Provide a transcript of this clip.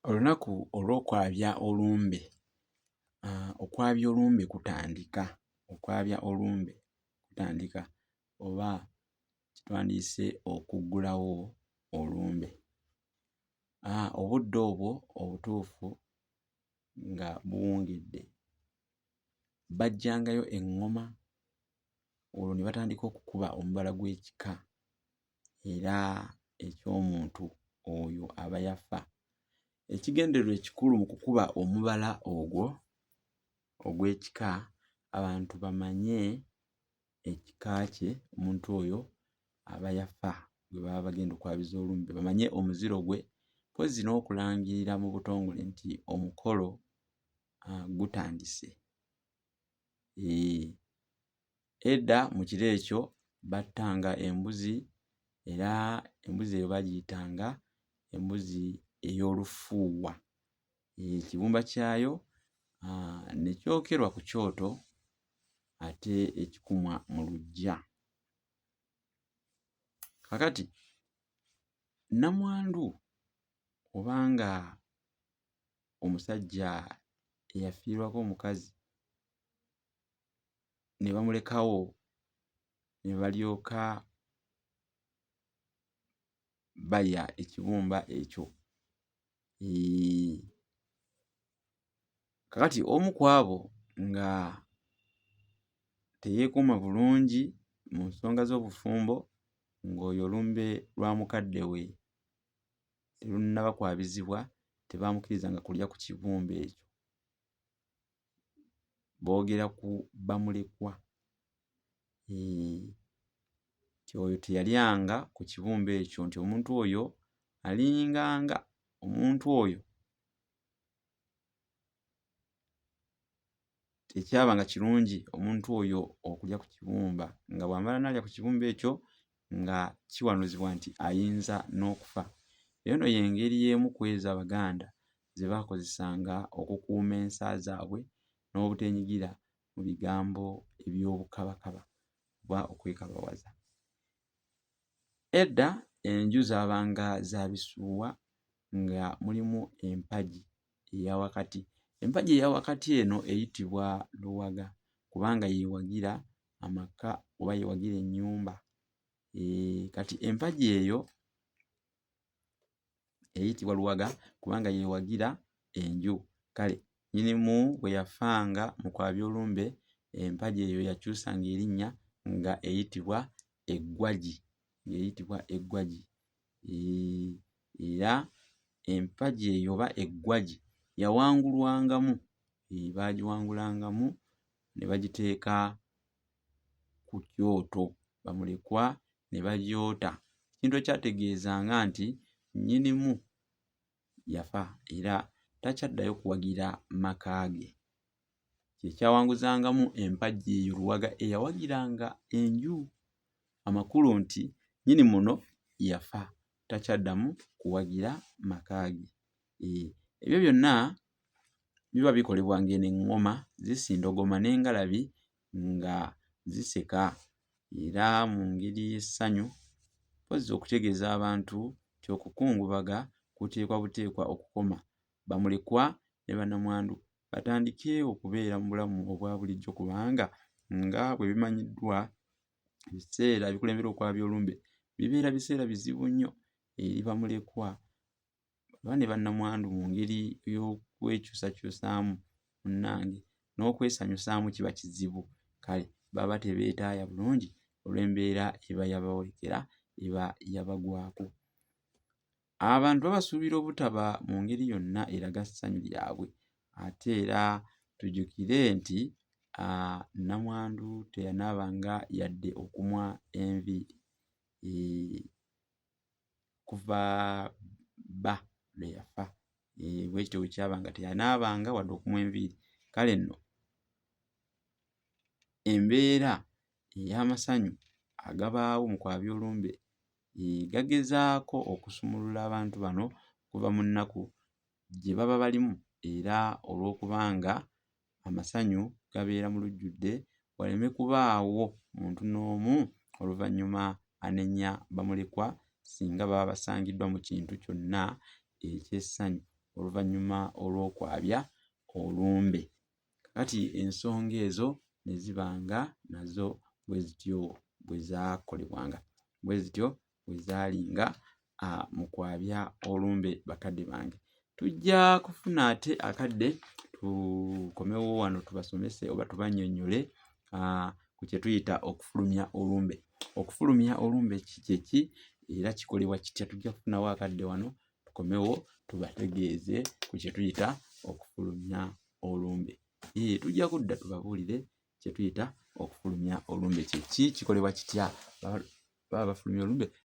Olunaku olw'okwabya olumbe. Okwabya olumbe kutandika oba kitwandiyise okuggulawo olumbe. Obudde obwo obutuufu nga buwungedde, baggyangayo eŋŋoma olwo ne batandika okukuba omubala gw'ekika era eky'omuntu oyo aba yafa. Ekigendererwa ekikulu mu kukuba omubala ogwo ogw'ekika, abantu bamanye ekika kye omuntu oyo aba yafa gwe baba bagenda okwabiza olumbe, bamanye omuziro gwe, mpozzi n'okulangirira mu butongole nti omukolo gutandise. Edda mu kiro ekyo battanga embuzi era embuzi eyo baagiyitanga embuzi ey'olufuuwa. Ekibumba kyayo ne kyokerwa ku kyoto ate ekikumwa mu luggya. Kaakati nnamwandu obanga omusajja eyafiirwako omukazi ne bamulekawo ne balyoka balya ekibumba ekyo. Kaakati omu ku abo nga teyeekuuma bulungi mu nsonga z'obufumbo, ng'oyo olumbe lwa mukadde we terunnaba kwabizibwa, tebaamukkirizanga kulya ku kibumba ekyo. Boogera ku bamulekwa. Nti oyo teyalyanga ku kibumba ekyo, nti omuntu oyo alinganga omuntu oyo tekyabanga kirungi omuntu oyo okulya ku kibumba, nga bw'amala n'alya ku kibumba ekyo nga kiwanuzibwa nti ayinza n'okufa. Eno y'engeri y'emu ku ezo Abaganda ze baakozesanga okukuuma ensa zaabwe n'obuteenyigira mu bigambo eby'obukabakaba oba okwekabaawaza. Edda enju zaabanga za bisuuwa nga mulimu empagi eya wakati. Empagi eya wakati eno eyitibwa luwaga kubanga yeewagira amaka oba yeewagira ennyumba. Kati empagi eyo eyitibwa luwaga kubanga yeewagira enju. Kale nnyinimu bwe yafanga mu kwabya olumbe, empagi eyo yakyusanga erinnya nga eyitibwa eggwagi. Era empagi eyo oba eggwagi yawangulwangamu, baagiwangulangamu ne bagiteeka ku kyoto, bamulekwa ne bagyota. Ekintu ekyategeezanga nti nnyinimu yafa era takyaddayo kuwagira maka ge. Kye kyawanguzangamu empagi eyo luwaga eyawagiranga enju, amakulu nti nnyinimu ono yafa, takyaddamu kuwagira maka ge. Ebyo byonna biba bikolebwa ng'eno eŋŋoma zisindogoma n'engalabi nga ziseka era mu ngeri y'essanyu, mpozzi okutegeeza abantu nti okukungubaga kuteekwa buteekwa okukoma. Bamulekwa ne bannamwandu batandike okubeera mu bulamu obwa bulijjo kubanga nga bwe bimanyiddwa, ebiseera ebikulembera okwabya olumbe bibeera biseera bizibu nnyo eri bamulekwa oba ne bannamwandu mu ngeri y'okwekyusakyusaamu munnange n'okwesanyusaamu kiba kizibu. Kale baba tebeetaaya bulungi olw'embeera eba yaboolekera, eba yabagwako. Abantu babasuubira obutaba mu ngeri yonna eraga ssanyu lyabwe, ate era tujjukire nti nnamwandu teyanaabanga yadde okumwa enviiri. Kuva bba lwe yafa bwe kityo bwe kyabanga, teyanaabanga wadde okumwa enviiri. Kale nno embeera ey'amasanyu agabaawo mu kwabya olumbe gagezaako okusumulula abantu bano okuva mu nnaku gye baba balimu, era olw'okubanga amasanyu gabeera mu lujjudde, waleme kubaawo muntu n'omu oluvannyuma anenya bamulekwa singa baba basangiddwa mu kintu kyonna eky'essanyu. oluvannyuma olw'okwabya olumbe. Kati ensonga ezo ne ziba nga nazo bwe zityo bwe zaakolebwanga, bwe zityo bwe zaalinga mu kwabya olumbe bakadde bange. Tujja kufuna ate akadde tukomewo wano tubasomese oba tubannyonnyole ku kye tuyita okufulumya olumbe. Okufulumya olumbe kye ki era kikolebwa kitya? Tujja kufunawo akadde wano tukomewo tubategeeze ku kye tuyita okufulumya olumbe. Tujja kudda tubabuulire kye tuyita okufulumya olumbe kye ki, kikolebwa kitya, baba bafulumya olumbe